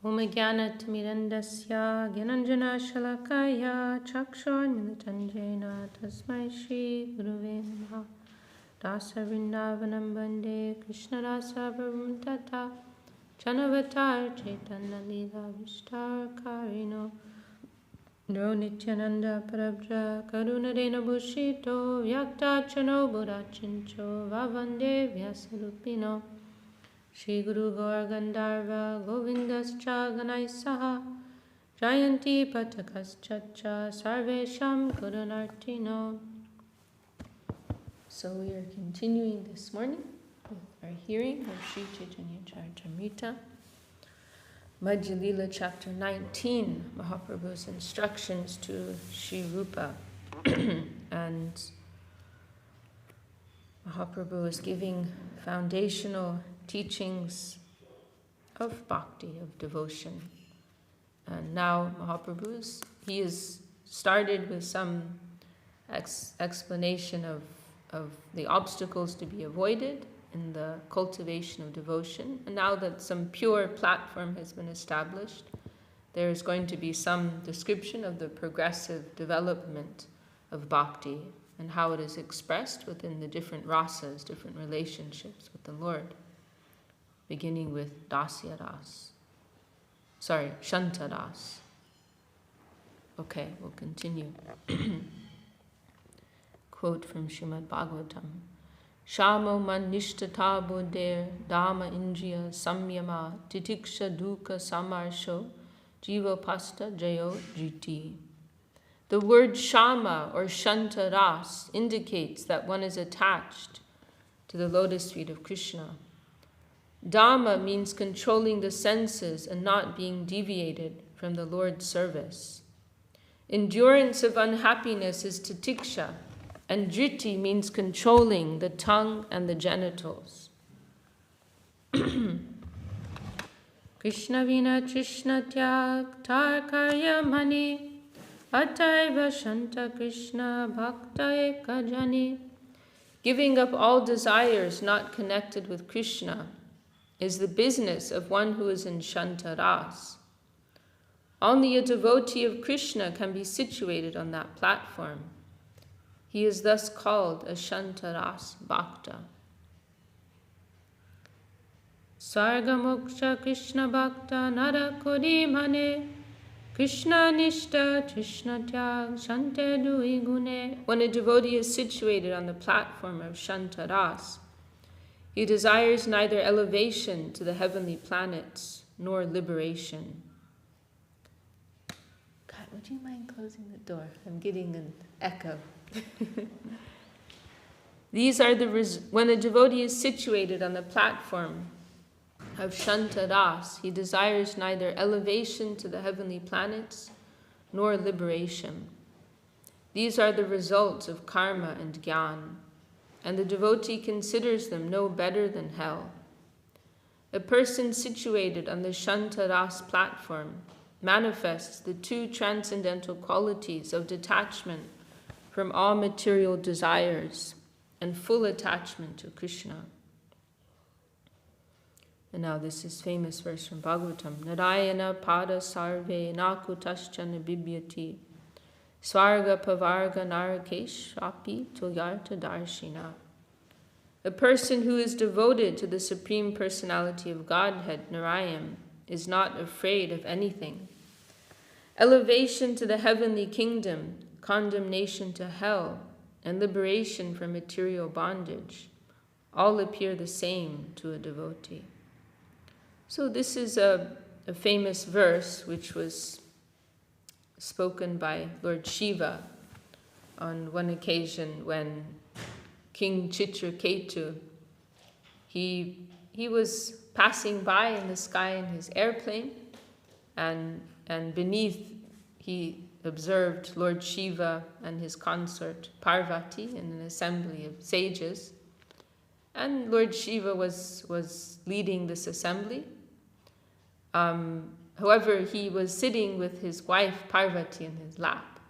Om Jnanatimirandasya Gyananjana Shalakaya Chakshurmilitanjena Tasmai Shri Guruve Namaha Dasa Vrindavanam Bande Krishna Rasa Varumtata Chanavatar Chaitanya Lila Vishtar Karino Dro Nityananda Parabja Karunarena Bhushito Vyakta Chano Bodhachincho Vavande Vyasalupino Shri Guru Gaur Gandharva Govindascha Ganaisaha Jayanti Patakas Ch.Ch Sarvesham Gurunartino. So we are continuing this morning with our hearing of Sri Chaitanya Charitamrita, Madhya Lila chapter 19, Mahaprabhu's instructions to Sri Rupa. And Mahaprabhu is giving foundational teachings of bhakti, of devotion. And now Mahaprabhu, he has started with some explanation of the obstacles to be avoided in the cultivation of devotion. And now that some pure platform has been established, there is going to be some description of the progressive development of bhakti and how it is expressed within the different rasas, different relationships with the Lord. Beginning with Dasya Ras. Shanta Ras. Okay, we'll continue. Quote from Srimad Bhagavatam. Shamo man nishtata bodher dhamma indriya samyama titiksha dukkha samarsho jiva pasta jayo jiti. The word shama or shanta ras indicates that one is attached to the lotus feet of Krishna. Dhamma means controlling the senses and not being deviated from the Lord's service. Endurance of unhappiness is titiksha, and driti means controlling the tongue and the genitals. Krishna vina trishna tyag tar karya mani ataiva shanta Krishna bhakta ekajani. Giving up all desires not connected with Krishna is the business of one who is in Shanta Ras. Only a devotee of Krishna can be situated on that platform. He is thus called a Shanta Ras Bhakta. Sarga Moksha Krishna Bhakta Nara Kodi Mane Krishna Nishta Krishna Tyag Shante Dui Gune. When a devotee is situated on the platform of Shanta Ras, he desires neither elevation to the heavenly planets nor liberation. God, would you mind closing the door? I'm getting an echo. These are when a devotee is situated on the platform of Shanta Ras, he desires neither elevation to the heavenly planets nor liberation. These are the results of karma and jnana, and the devotee considers them no better than hell. A person situated on the Shanta Ras platform manifests the two transcendental qualities of detachment from all material desires and full attachment to Krishna. And now this is famous verse from Bhagavatam. Narayana pada sarve nakutaschana bibyati Svarga pavarga narakesh api toyarta darshina. A person who is devoted to the Supreme Personality of Godhead, Narayan, is not afraid of anything. Elevation to the heavenly kingdom, condemnation to hell, and liberation from material bondage all appear the same to a devotee. So this is a famous verse which was spoken by Lord Shiva on one occasion when King Ch.Ch. he was passing by in the sky in his airplane, and beneath he observed Lord Shiva and his consort Parvati in an assembly of sages. And Lord Shiva was leading this assembly. However, he was sitting with his wife Parvati in his lap.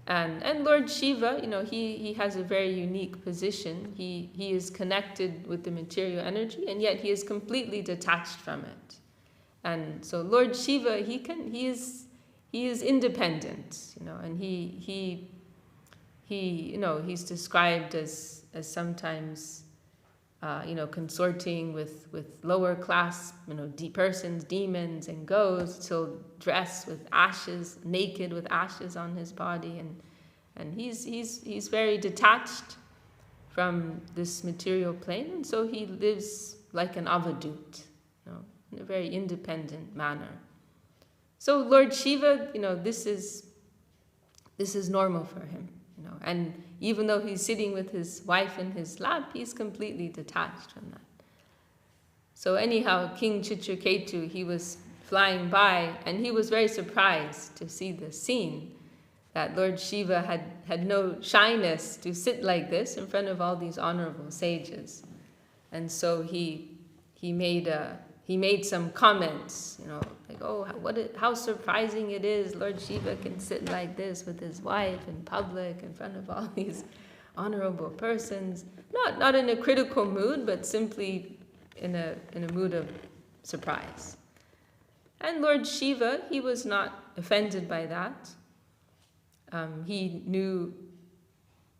And Lord Shiva, he has a very unique position. He is connected with the material energy, and yet he is completely detached from it. And so Lord Shiva, he is independent, and he he's described as sometimes consorting with lower class persons, demons, and ghosts. He'll dress with ashes, naked with ashes on his body, and he's very detached from this material plane, and so he lives like an avadut, in a very independent manner. So Lord Shiva, this is normal for him, and even though he's sitting with his wife in his lap, he's completely detached from that. So anyhow, King Ch.Ch, he was flying by, and he was very surprised to see the scene, that Lord Shiva had no shyness to sit like this in front of all these honorable sages. And so he made some comments, like, oh, how surprising it is Lord Shiva can sit like this with his wife in public in front of all these honorable persons. Not in a critical mood, but simply in a mood of surprise. And Lord Shiva, he was not offended by that. He knew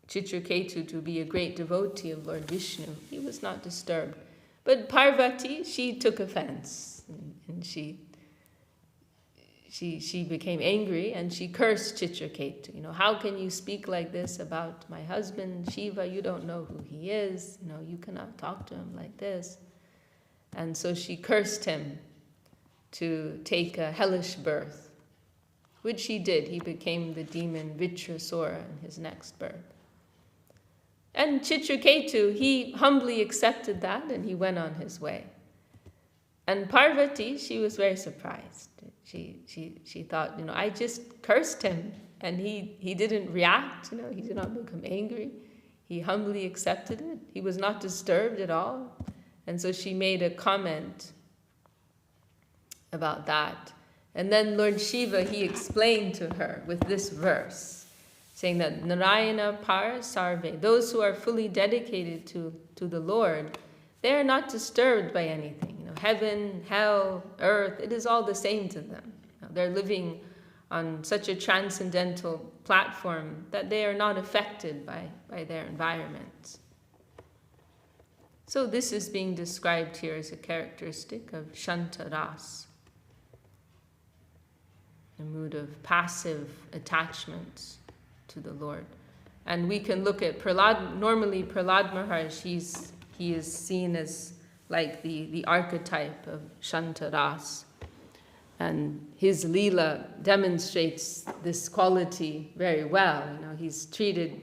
Ch.Ch to be a great devotee of Lord Vishnu. He was not disturbed. But Parvati, she took offense, and she became angry, and she cursed Ch.Ch. How can you speak like this about my husband Shiva? You don't know who he is. You cannot talk to him like this. And so she cursed him to take a hellish birth, which he did. He became the demon Vitrasura in his next birth. And Ch.Ch, he humbly accepted that, and he went on his way. And Parvati, she was very surprised. She thought, I just cursed him, and he didn't react, he did not become angry. He humbly accepted it. He was not disturbed at all. And so she made a comment about that. And then Lord Shiva, he explained to her with this verse, saying that Narayana Par Sarve, those who are fully dedicated to the Lord, they are not disturbed by anything. Heaven, hell, earth, it is all the same to them. They're living on such a transcendental platform that they are not affected by their environment. So this is being described here as a characteristic of Shanta Ras, a mood of passive attachment to the Lord. And we can look at Prahlad. Normally Prahlad Maharaj, he is seen as like the archetype of Shanta Ras. And his Leela demonstrates this quality very well. He's treated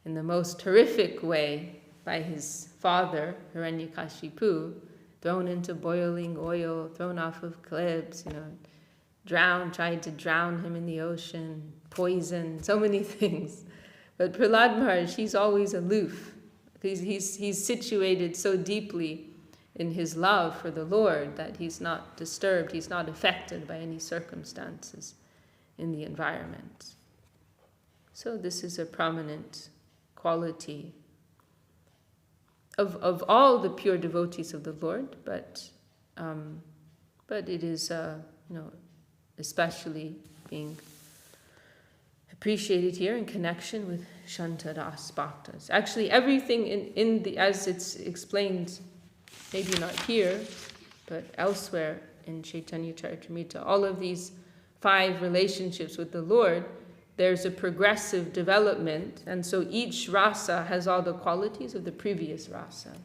in the most horrific way by his father, Hiranyakashipu, thrown into boiling oil, thrown off of cliffs, tried to drown him in the ocean, poison, so many things. But Prahlad Maharaj, he's always aloof. He's situated so deeply in his love for the Lord that he's not disturbed, he's not affected by any circumstances in the environment. So this is a prominent quality of all the pure devotees of the Lord, but it is especially being appreciated here in connection with Shanta Ras Bhaktas. Actually, everything in the, as it's explained, maybe not here, but elsewhere in Chaitanya Charitamrita, all of these 5 relationships with the Lord, there's a progressive development, and so each rasa has all the qualities of the previous rasa.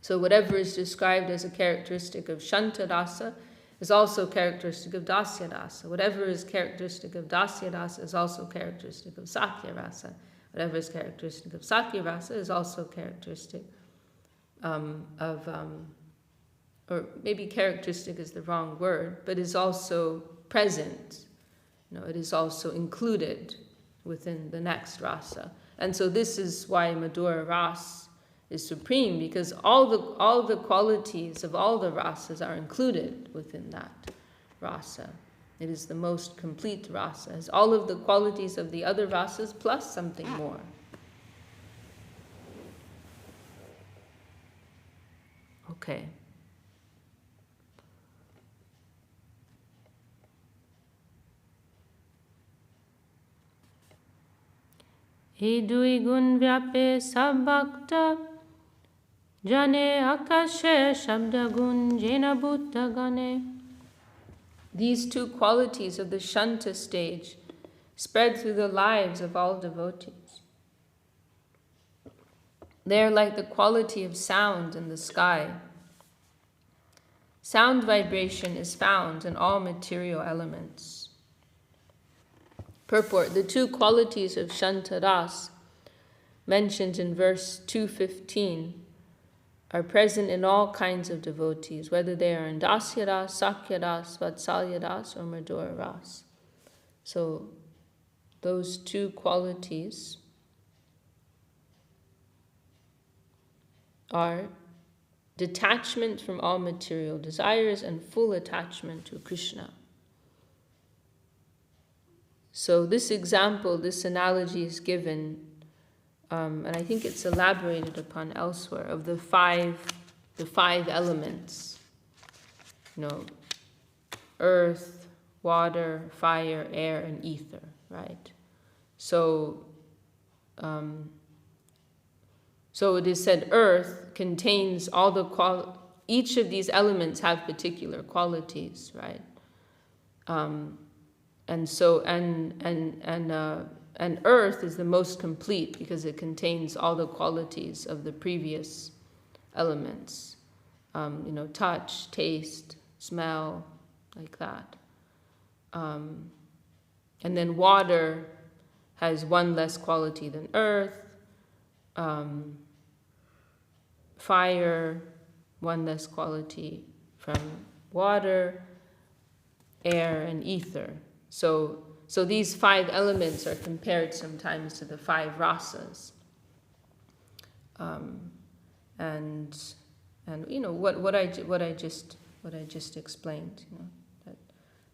So whatever is described as a characteristic of Shanta Rasa is also characteristic of Dasya Rasa. Whatever is characteristic of Dasya Rasa is also characteristic of Sakya Rasa. Whatever is characteristic of Sakya Rasa is also characteristic or maybe characteristic is the wrong word, but is also present. It is also included within the next rasa. And so this is why Madhura Ras is supreme, because all the qualities of all the rasas are included within that rasa. It is the most complete rasa. It has all of the qualities of the other rasas plus something more. Okay. He dui gun vyape sabhakta jane akashe shabda gun jena bhutta gane. These two qualities of the Shanta stage spread through the lives of all devotees. They are like the quality of sound in the sky. Sound vibration is found in all material elements. Purport: the two qualities of Shanta ras mentioned in verse 215 are present in all kinds of devotees, whether they are in Dasya ras, Sakya ras, Vatsalya ras, or Madhura ras. So those two qualities are detachment from all material desires and full attachment to Krishna. So this example, this analogy is given, and I think it's elaborated upon elsewhere, of the five elements. Earth, water, fire, air, and ether, right? So it is said earth contains all the each of these elements have particular qualities, right? And earth is the most complete because it contains all the qualities of the previous elements. Touch, taste, smell, like that. And then water has one less quality than earth. Fire, one less quality from water, air, and ether. So these five elements are compared sometimes to the five rasas. And what I just explained.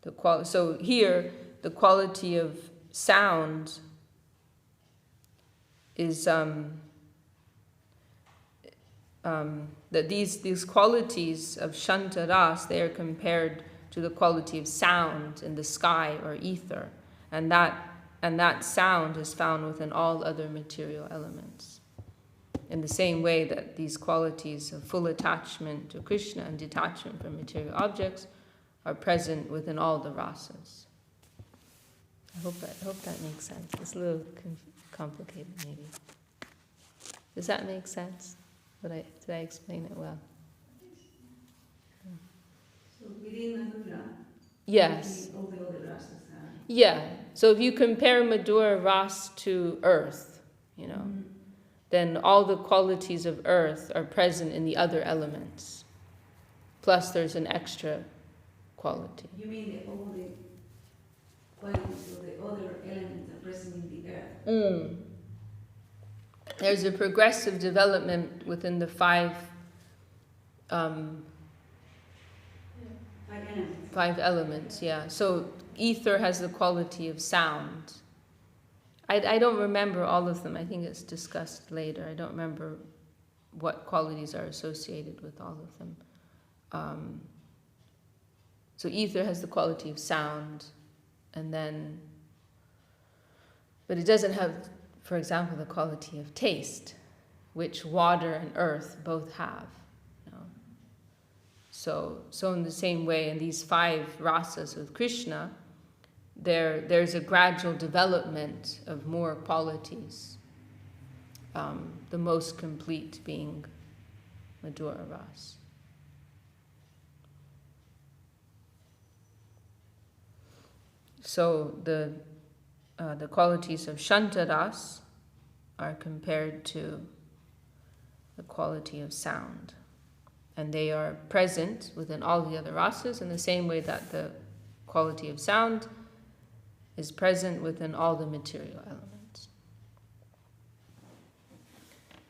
That so here the quality of sound is that these qualities of Shanta ras, they are compared to the quality of sound in the sky or ether, and that sound is found within all other material elements. In the same way that these qualities of full attachment to Krishna and detachment from material objects are present within all the rasas. I hope that makes sense. It's a little complicated, maybe. Does that make sense? Did I explain it well? So within Madhura, yes. All the other rasas are. Yeah. So if you compare Madhura ras to earth, then all the qualities of earth are present in the other elements. Plus there's an extra quality. You mean that all the qualities of the other elements are present in the earth? There's a progressive development within the five elements, yeah. So ether has the quality of sound. I don't remember all of them. I think it's discussed later. I don't remember what qualities are associated with all of them. So ether has the quality of sound, but it doesn't have, for example, the quality of taste, which water and earth both have. So in the same way, in these five rasas with Krishna, there's a gradual development of more qualities. The most complete being Madhura ras. So the qualities of Shanta ras are compared to the quality of sound. And they are present within all the other rasas in the same way that the quality of sound is present within all the material elements.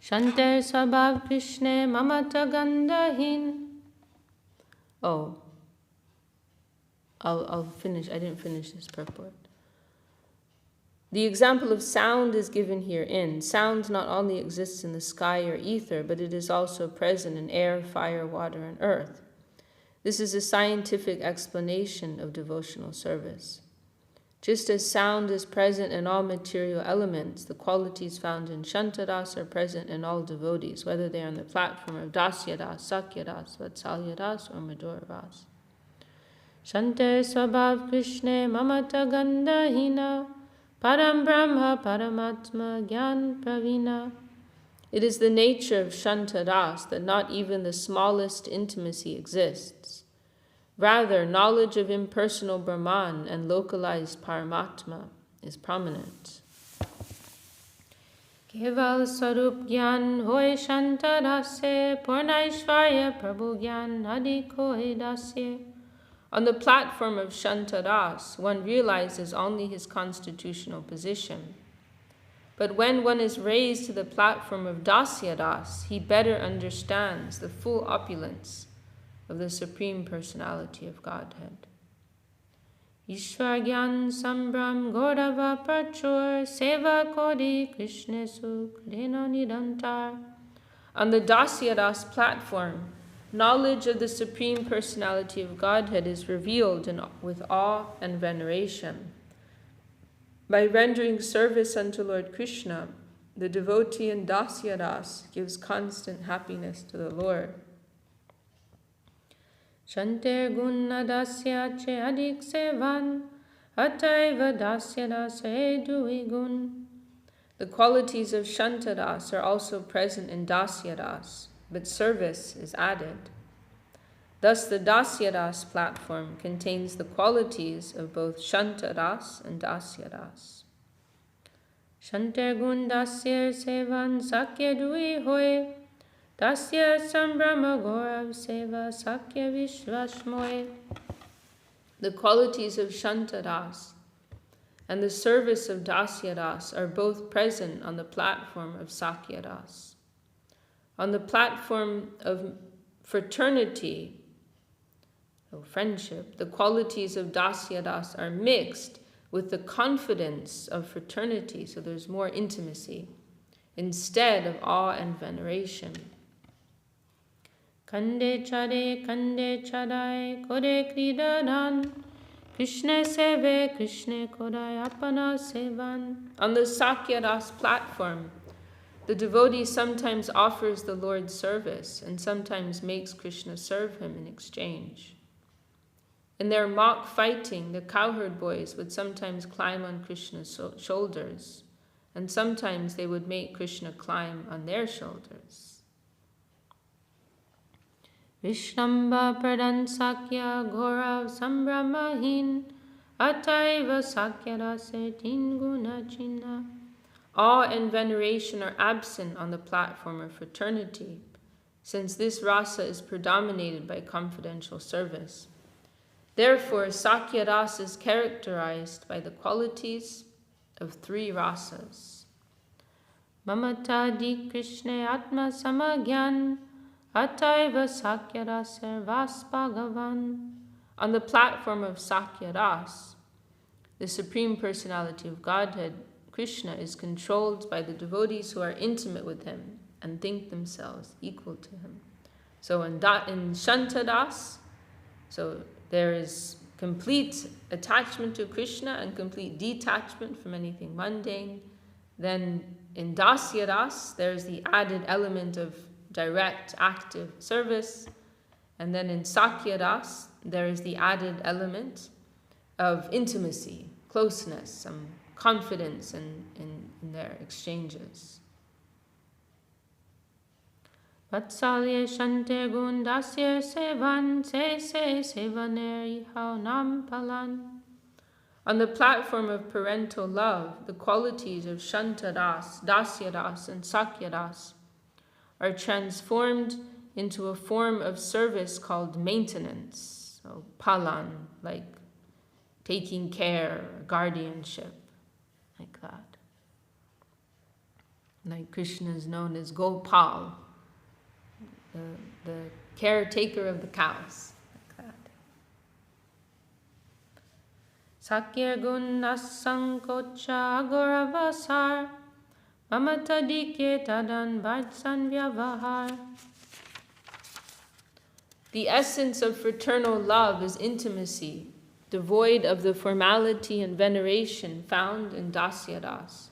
Shanter sabhav Krishne mamata gandahin. Oh, I'll finish. I didn't finish this purport. The example of sound is given herein. Sound not only exists in the sky or ether, but it is also present in air, fire, water, and earth. This is a scientific explanation of devotional service. Just as sound is present in all material elements, the qualities found in Shantadas are present in all devotees, whether they are on the platform of Dasyadas, Sakyadas, Vatsalyadas, or Madhuradas. Shante Swabhav Krishne Mamata Gandhahina Param Brahma Paramatma Gyan Pravina. It is the nature of Shantadas that not even the smallest intimacy exists. Rather, knowledge of impersonal Brahman and localized Paramatma is prominent. Keval Sarup Gyan Hoy Shantarasya Purnaishvarya Prabhu Gyan Adiko Dasya. On the platform of Shantaras, one realizes only his constitutional position. But when one is raised to the platform of Dasyadas, he better understands the full opulence of the Supreme Personality of Godhead. Ishwar Gyan Sambram Gaurava Prachur Seva Kodi Krishna Sukh Deno Nidantar. On the Dasyadas platform, knowledge of the Supreme Personality of Godhead is revealed with awe and veneration. By rendering service unto Lord Krishna, the devotee in Dasyadas gives constant happiness to the Lord. Shanter Gunna Dasya Che Adik Sevan Ataiva Dasyadas Edui Gun. The qualities of Shantadas are also present in Dasyadas, but service is added. Thus the Dasyadas platform contains the qualities of both Shantadas and Dasyadas. Shanter Gun Dasya Sevan Sakya Dui Hoy Dasya Sambrahma Gaurav Seva Sakya Vishvashmoy. The qualities of Shantadas and the service of Dasyadas are both present on the platform of Sakyadas. On the platform of fraternity, or friendship, the qualities of Dasyadas are mixed with the confidence of fraternity, so there's more intimacy, instead of awe and veneration. Kande chadai kode kridadan Krishna seve Krishna kodai apana sevan. On the Sakyadas platform, the devotee sometimes offers the Lord service and sometimes makes Krishna serve him in exchange. In their mock fighting, the cowherd boys would sometimes climb on Krishna's shoulders, and sometimes they would make Krishna climb on their shoulders. Vishnamba Pradan Sakya Gaurav Sambrahmahin Ataiva Sakya Rasetin Gunachina. Awe and veneration are absent on the platform of fraternity, since this rasa is predominated by confidential service. Therefore, Sakya rasa is characterized by the qualities of three rasas. Mamata di Krishna Atma Samagyan Ataiva Sakya Rasa Vaspagavan. On the platform of Sakya Ras, the Supreme Personality of Godhead, Krishna, is controlled by the devotees who are intimate with him and think themselves equal to him. So in Shantadas, so there is complete attachment to Krishna and complete detachment from anything mundane. Then in Dasyadas, there's the added element of direct, active service. And then in Sakyadas, there is the added element of intimacy, closeness, some confidence in their exchanges. Vatsalya Shante Gun Dasya Sevan Se Sevaner Ihau Nam Palan. On the platform of parental love, the qualities of Shantadas, Dasyadas, and Sakyadas are transformed into a form of service called maintenance, so palan, like taking care, guardianship, like that. Like Krishna is known as Gopal, the caretaker of the cows, like that. Sakya gun asankocha agoravasar mamata dike tadan vajsan vyavahar. The essence of fraternal love is intimacy, devoid of the formality and veneration found in Dasya ras.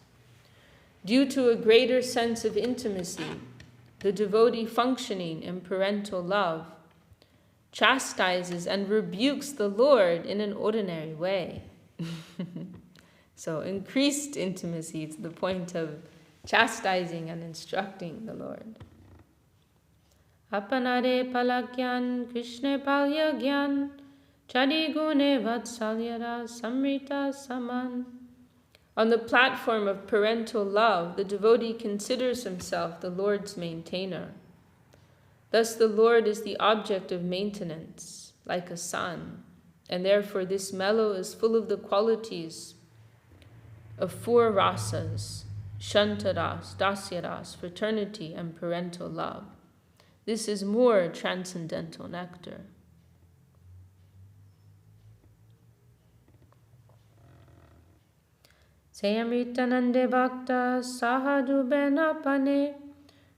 Due to a greater sense of intimacy, the devotee functioning in parental love chastises and rebukes the Lord in an ordinary way. So increased intimacy to the point of chastising and instructing the Lord. Apanare palagyan Krishna palya gyan chadi gune vatsalyara samrita saman. On the platform of parental love, the devotee considers himself the Lord's maintainer. Thus the Lord is the object of maintenance, like a son, and therefore this mellow is full of the qualities of 4 rasas, shantaras, dasyaras, fraternity, and parental love. This is more transcendental nectar. Sayamritanande bhakta sahadu benapane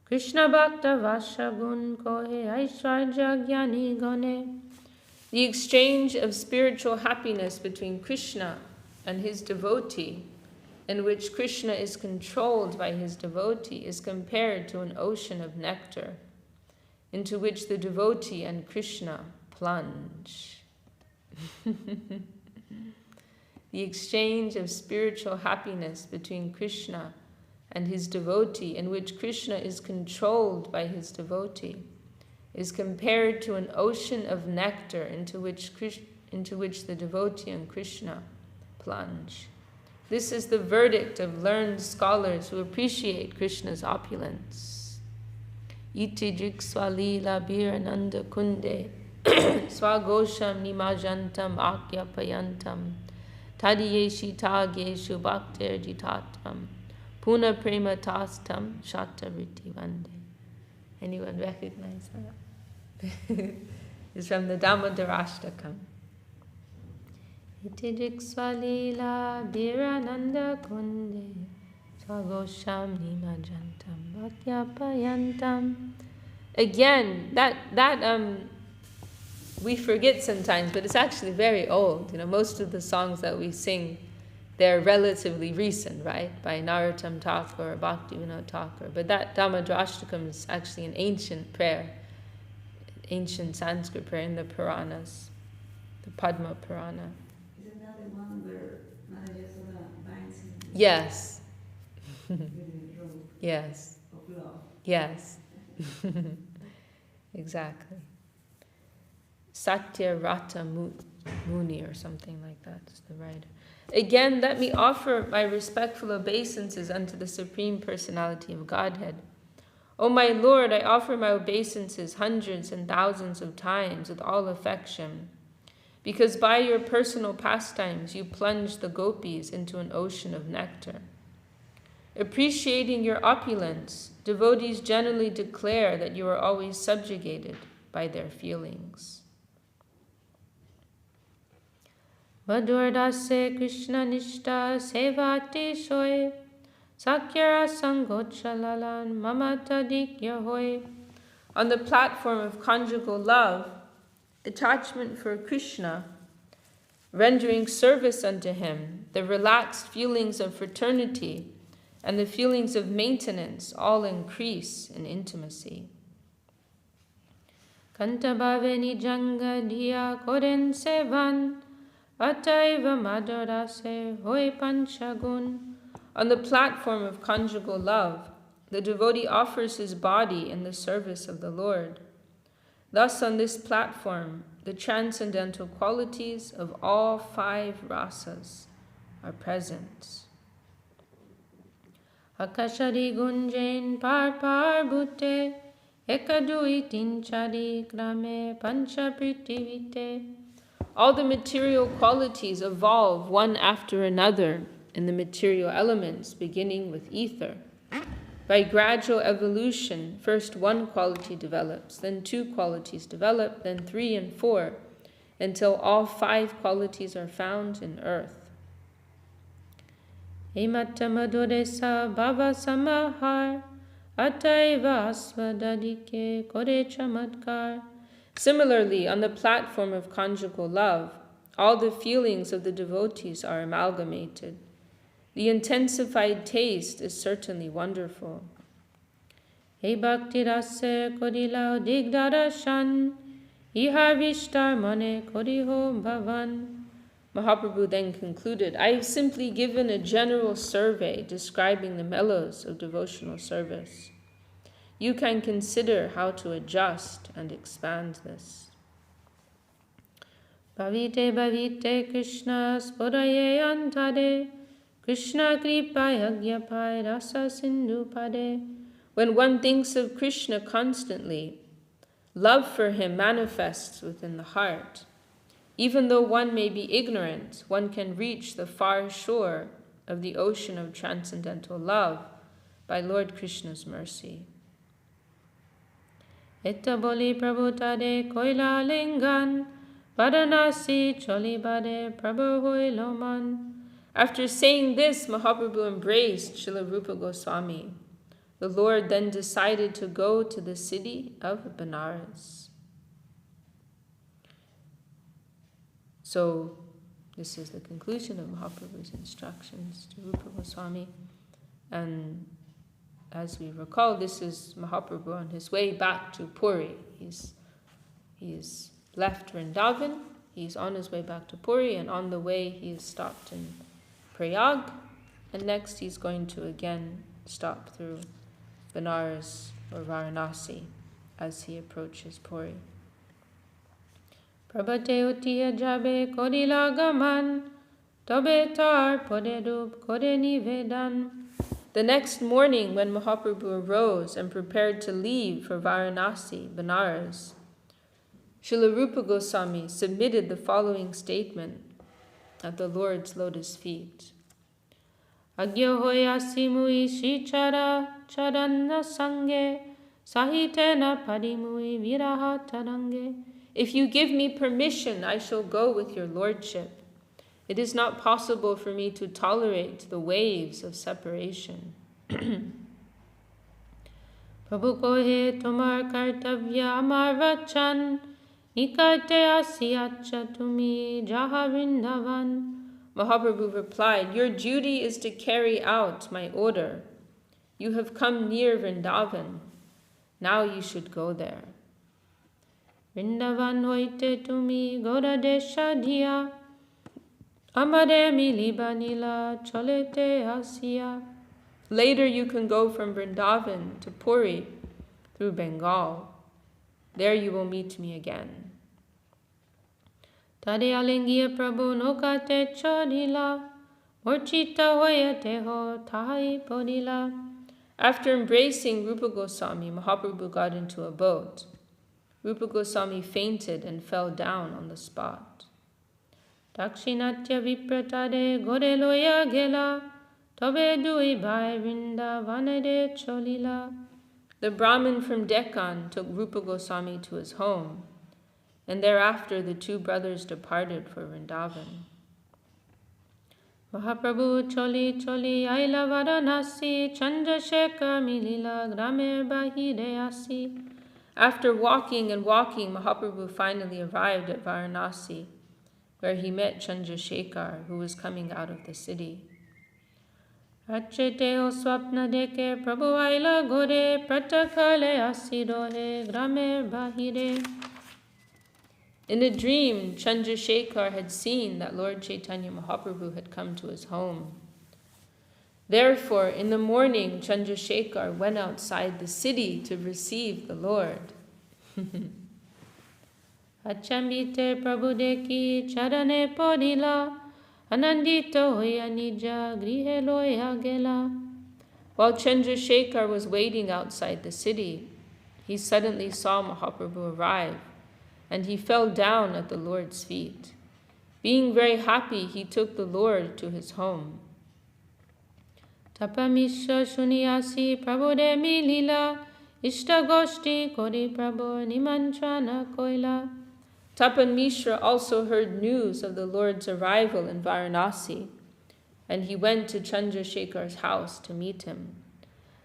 Krishna bhakta vashagun kohe aishwarya gyani gane. The exchange of spiritual happiness between Krishna and his devotee, in which Krishna is controlled by his devotee, is compared to an ocean of nectar, into which the devotee and Krishna plunge. The exchange of spiritual happiness between Krishna and his devotee, in which Krishna is controlled by his devotee, is compared to an ocean of nectar into which the devotee and Krishna plunge. This is the verdict of learned scholars who appreciate Krishna's opulence. Iti jiksvalila birananda kunde swagosham nimajantam akyapayantam tadiyeshi tageshu bhaktir jitatam puna prema tastam shatariti vande. Anyone recognize that? It's from the Damodarashtakam. Iti jiksvalila birananda kunde swagosham nimajantam akyapayantam. Again, that we forget sometimes, but it's actually very old. Most of the songs that we sing, they're relatively recent, right? By Narottam Thakur or Bhakti Vinod Thakur. But that Damodarashtakam is actually an ancient prayer, ancient Sanskrit prayer in the Puranas, the Padma Purana. Isn't that the one where Madhya binds him? Yes. With a rope Yes. of love? Yes. Exactly. Satya Rata Muni or something like that is the writer. Again, let me offer my respectful obeisances unto the Supreme Personality of Godhead. O my Lord, I offer my obeisances hundreds and thousands of times with all affection, because by your personal pastimes you plunge the gopis into an ocean of nectar. Appreciating your opulence, devotees generally declare that you are always subjugated by their feelings. Madhurdase Krishna Nishta Sevati Shoy Sakyara Sangochalalan Mamata Dikya Hoy. On the platform of conjugal love, attachment for Krishna, rendering service unto him, the relaxed feelings of fraternity, and the feelings of maintenance all increase in intimacy. Kantabhaveni Janga Dhiya Koren Sevan Ataiva Madhurase Hoy Panchagun. On the platform of conjugal love, the devotee offers his body in the service of the Lord. Thus, on this platform, the transcendental qualities of all 5 rasas are present. Akashari gunjain par bhute ekadui tinchari grame pancha pritivite. All the material qualities evolve one after another in the material elements, beginning with ether. By gradual evolution, first 1 quality develops, then 2 qualities develop, then 3 and 4, until all 5 qualities are found in earth. Emattamadodesa bhava samahar ataiva asvadadike kore chamatkar. Similarly, on the platform of conjugal love, all the feelings of the devotees are amalgamated. The intensified taste is certainly wonderful. Hey Bhakti Rase Kodila Digdarashan Ihar Vishtar Mane Kodiho Bhavan. Mahaprabhu then concluded, I have simply given a general survey describing the mellows of devotional service. You can consider how to adjust and expand this. Bhavite Bhavite Krishna Spodaye Antade Krishna Kripa Yagyapai Rasa Sindhu Pade. When one thinks of Krishna constantly, love for him manifests within the heart. Even though one may be ignorant, one can reach the far shore of the ocean of transcendental love by Lord Krishna's mercy. Etta boli prabhutade koila lingan, Varanasi cholibade prabhu loman. After saying this, Mahaprabhu embraced Srila Rupa Goswami. The Lord then decided to go to the city of Benares. So, this is the conclusion of Mahaprabhu's instructions to Rupa Goswami. And as we recall, this is Mahaprabhu on his way back to Puri. He's left Vrindavan, he's on his way back to Puri, and on the way he is stopped in Prayag, and next he's going to again stop through Benares or Varanasi as he approaches Puri. Prabhate utiya jabe kodila gaman, tobe tar poderup kode nivedan. The next morning, when Mahaprabhu arose and prepared to leave for Varanasi, Benares, Srila Rupa Goswami submitted the following statement at the Lord's lotus feet. Agya hoya simui shichara charanna sange sahitena padimui viraha tarange. If you give me permission, I shall go with your lordship. It is not possible for me to tolerate the waves of separation. Prabhu kohe tomar kartavya amar vachan nikarte asiyacha tumi jaha vrindavan. Mahaprabhu replied, your duty is to carry out my order. You have come near Vrindavan. Now you should go there. Vrindavan hoite tumi goda desha dhiya amare miliba nila cholete asiya. Later you can go from Vrindavan to Puri through Bengal. There you will meet me again. Tade alingiya prabhu nokate chodila morchita hoyate ho tahai podila. After embracing Rupa Goswami, Mahaprabhu got into a boat. Rupa Goswami fainted and fell down on the spot. Dakshinatya vipratade goreloya gela tobe dui bhai vrindavanade cholila. The Brahmin from Deccan took Rupa Goswami to his home, and thereafter the two brothers departed for Vrindavan. Mahaprabhu choli choli aila varanasi Chandrasekhar milila gramer bahire asi. After walking and walking, Mahaprabhu finally arrived at Varanasi, where he met Chandrasekhar, who was coming out of the city. Acheteo swapna deke prabhu aila gore pratakale asirohe gramer bahire. In a dream, Chandrasekhar had seen that Lord Chaitanya Mahaprabhu had come to his home. Therefore, in the morning, Chandrasekhar went outside the city to receive the Lord. Achambite Prabhu deki charane podila anandito hoya nija grihe loya gela. While Chandrasekhar was waiting outside the city, he suddenly saw Mahaprabhu arrive, and he fell down at the Lord's feet. Being very happy, he took the Lord to his home. Tapamisha shuniasi prabhude milila ishta goshti kori prabhu nimanchana koila. Tapan Mishra also heard news of the Lord's arrival in Varanasi, and he went to Chandrasekhar's house to meet him.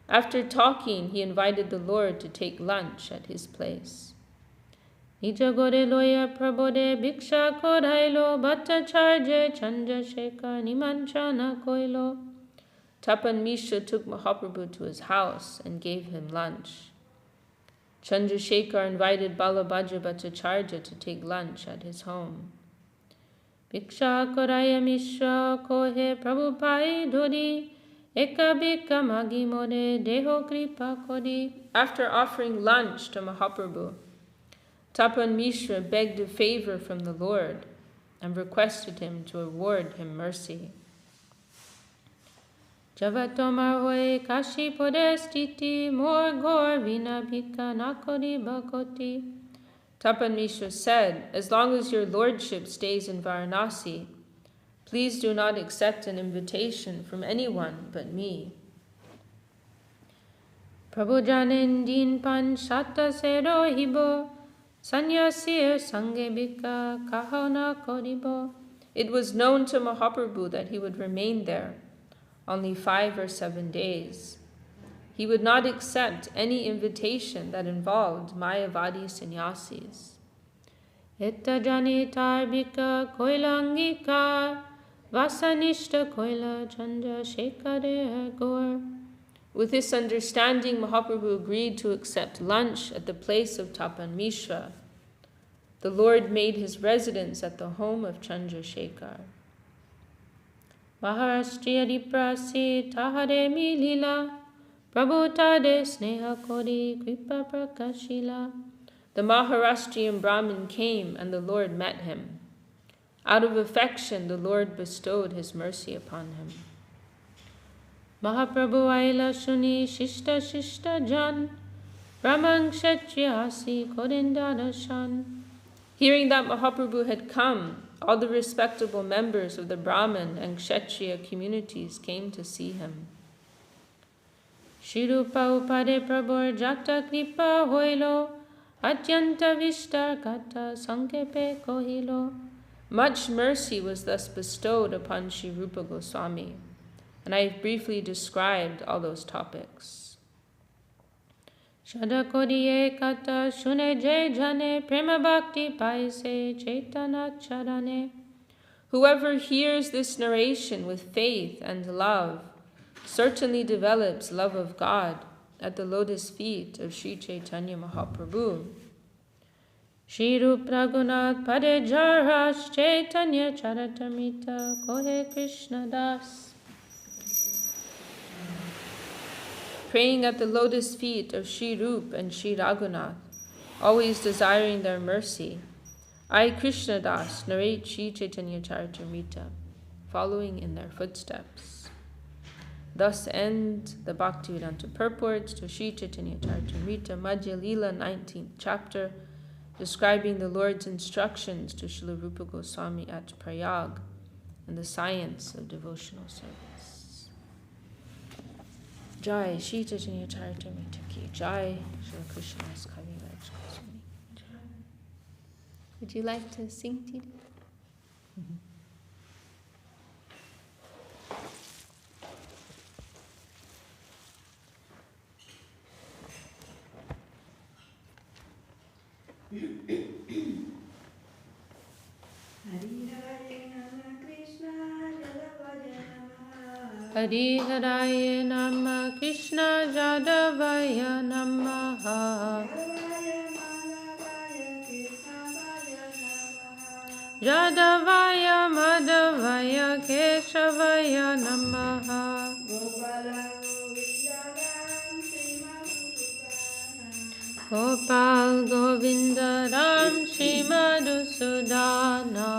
After talking, he invited the Lord to take lunch at his place. Nija gore loya prabode bhiksha kodailo bhattacharya Chandrasekhar nimanchana koilo. Tapan Mishra took Mahaprabhu to his house and gave him lunch. Chandrasekhar invited Balabhadra Bhattacharya to take lunch at his home. Bhiksha koraya Mishra kohe Prabhupai dhori eka bhikha magi more deho kripa kori. After offering lunch to Mahaprabhu, Tapan Mishra begged a favor from the Lord and requested him to award him mercy. Javatomar hoye kashi podestiti mor gor vina bhikha nakori bhakoti. Tapan Mishra said, as long as your lordship stays in Varanasi, please do not accept an invitation from anyone but me. Prabhu janen din pan shata sero hibo, sanyasir sange bhikha kahana koribo. It was known to Mahaprabhu that he would remain there only 5 or 7 days. He would not accept any invitation that involved Mayavadi sannyasis. Etta janitar bhikha koilangika vasanishta koila Chandrasekhare gaur. With this understanding, Mahaprabhu agreed to accept lunch at the place of Tapan Mishra. The Lord made his residence at the home of Chandrasekhar. Maharashtriya Diprasi Tahare Milila Prabhu Tade Sneha Kori Kripa Prakashila. The Maharashtrian Brahmin came and the Lord met him. Out of affection, the Lord bestowed his mercy upon him. Mahaprabhu Aila Shuni Shishta Shishta Jan Brahman Kshatriyasi Kodindadashan. Hearing that Mahaprabhu had come, all the respectable members of the Brahmin and Kshatriya communities came to see him. Shirupa upade prabhur jata kripa hoilo, atyanta vishtar kata sankepe kohilo. Much mercy was thus bestowed upon Shrirupa Goswami, and I have briefly described all those topics. Shada kodiye kata shune jay jane prema bhakti paise chaitana charane. Whoever hears this narration with faith and love certainly develops love of God at the lotus feet of Sri Chaitanya Mahaprabhu. Shri Rup Raghunath Pade Jarhas Chaitanya Charatamrita Kohe Krishna Das. Praying at the lotus feet of Sri Rup and Sri Raghunath, always desiring their mercy, I, Krishna Das, narrate Sri Chaitanya Charitamrita, following in their footsteps. Thus end the Bhaktivedanta purports to Sri Chaitanya Charitamrita, Madhya Lila, 19th chapter, describing the Lord's instructions to Srila Rupa Goswami at Prayag and the science of devotional service. Jai Sri Chaitanya Charitamrita ki Jai, Srila Krishna's Kaviraj Goswami. Would you like to sing, Tita? Hari Haraye Nama Krishna Jadavaya Namaha Jadavaya Madhavaya Keshavaya Namaha Gopal Govinda Ram Shri Madhusudana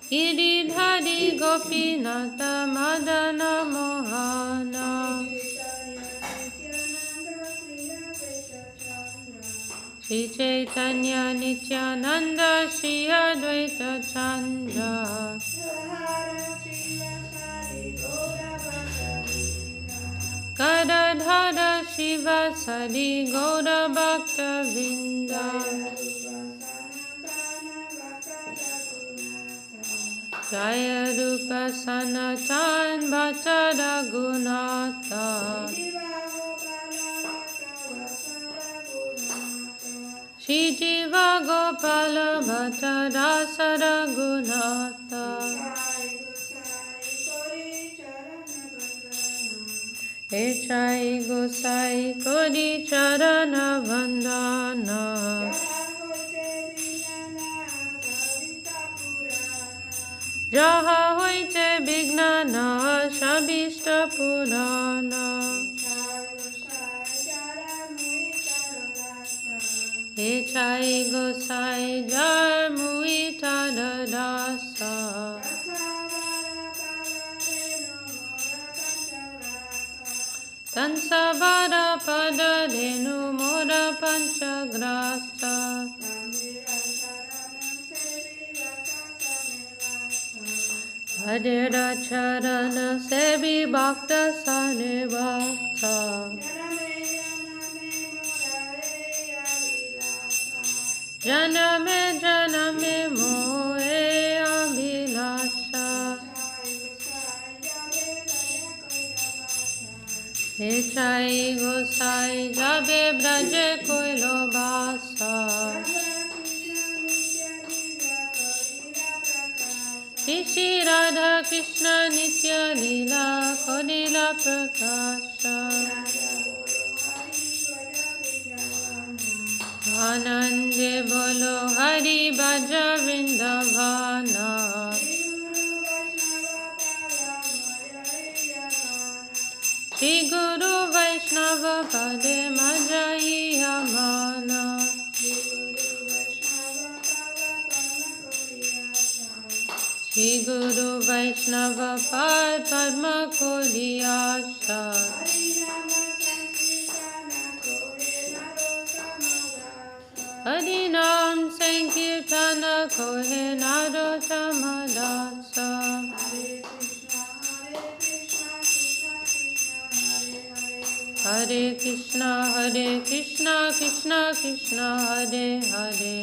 Giridhari Gopinata Madana Mohana Sri Chaitanya Nityananda Sri Advaita Chandra Gadadhara Shiva Sadi Gaura Bhakta Vrinda Jaya Rupa Sanatan Bhatta Raghunatha Shri Jiva Gopala Bhatta Dasa Raghunatha Ch.Ch Gosai Kodi Charana Vandana Jaha Hoite Bignana Shabishta Purana Ch.Ch Gosai Jar Muita Dadasa Tansavara Pada Denu Moda Panchagrasa Hadera Charana Sebi Bhakta Sanivasa Janame Janame Moe Abhilasha Ch.Ch Gosai Jabe Braje Koilo Basa Shri Radha Krishna Nitya Lila Kodila Prakasha Anande Bolo Hari Bhaja Vrindavana Shri Guru Vaishnava Pade Majai Amana Shri Guru Vaishnava Pad Padma Kodiyasha Harinam Sankirtana Kohe Narotamadasa Hare Krishna Hare Krishna Krishna Krishna Hare Hare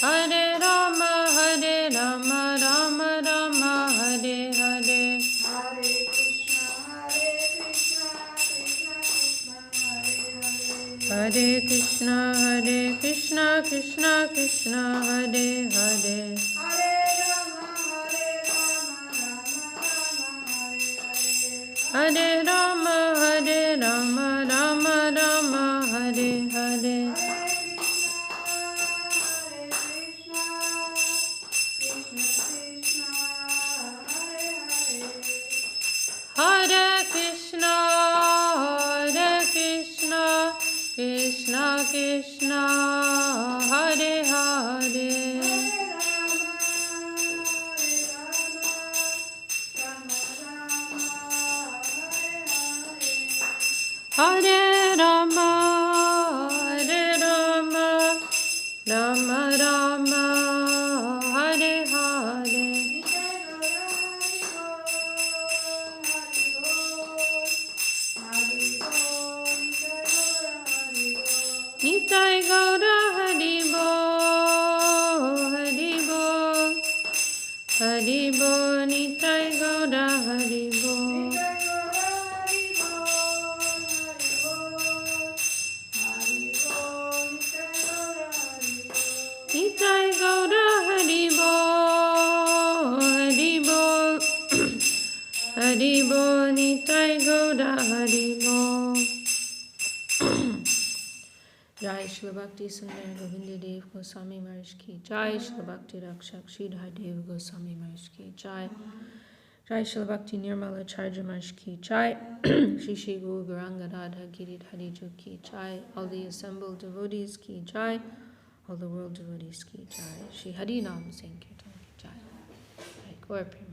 Hare Rama Hare Rama Rama Rama Hare Hare Hare Krishna Hare Krishna Krishna Krishna Hare Hare Hare Rama Hare Rama Rama Rama Hare Hare Hare Krishna Hare Krishna Krishna Krishna Hare Hare Hare Rama Hare Rama Rama Rama Hare Hare Nitai Gaura Hari Bo Hari Bo Hari Bo Nitai Gaura Hari Bo Nitai Gaura Hari Bo Hari Bo Hari Bo Nitai Gaura Hari Bo Jai Shri Bhakti Sundar Govinda Dev Goswami Maharaj Ki Jai Shri Bhakti Rakshak Sridhar Dev Goswami Maharaj Ki Jai Jai Shri Bhakti Nirmala Charja Maharaj Ki Jai Shri Shri Guru Gauranga Radha Giridhari Ju Ki Jai all the assembled devotees Ki Jai all the world devotees Ki Jai Shri Hari Nam Sankirtan Ki Jai Gaur Prema